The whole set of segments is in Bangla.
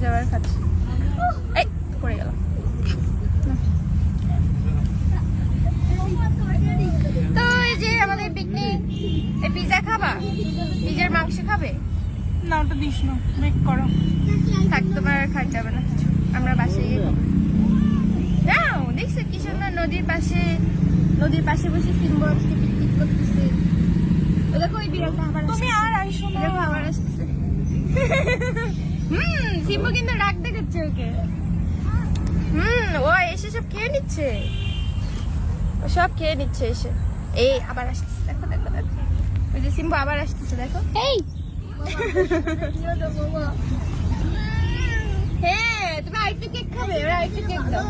যাবার খাচ্ছি। এই পড়ে গেল। তো এই যে আমাদের পিকনিক। এই পিজা খাবা? পিজার মাংস খাবে? না ওটা দিস না, বেক করো। থাক, তোমার আর খাওয়া যাবে না কিছু, আমরা বাসায় গিয়ে খাবো। যাও, দেখছো কি সুন্দর নদীর পাশে বসে সিম্বু আজকে পিকনিক করতেছে। ও দেখো ওই বিড়ালটা আবার তুমি আর আইসো না। দেখো আবার আসতেছে। সিম্বু কিন্তু রাগ দেখাচ্ছে ওকে। ও এসে সব খেয়ে নিচ্ছে, ও সব খেয়ে নিচ্ছে এসে। এই আবার আসতেছে, দেখো দেখো দেখো, ওই যে সিম্বু আবার আসতেছে, দেখো। এই হ্যাঁ, তুমি আরেকটু কেক খাবে? ওরা আরেকটু কেক দাও।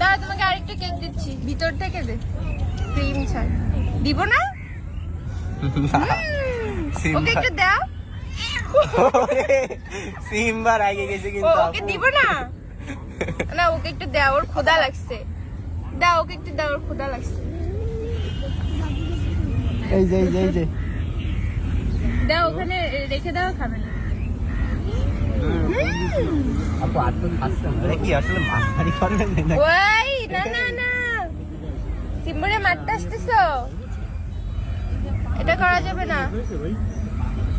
দাও, তোমাকে আরেকটু কেক দিচ্ছি, ভিতর থেকে দে, ক্রিম ছাড়া। দিব না? ওকে একটু দাও। সিম্বার আগে গেছে কিন্তু ওকে দিব না? না, ওকে একটু দাও, ওর ক্ষুধা লাগছে। দাও, ওকে একটু দাও, ওর ক্ষুধা লাগছে। এই যে এই যে এই যে দাও, ওখানে রেখে দাও, খাবে না। আপু আর তো খাচ্ছে না কি আসলে মাছারি করবেন না? ওই না না না, সিম্বুরে মারতে আসতেছো, এটা করা যাবে না।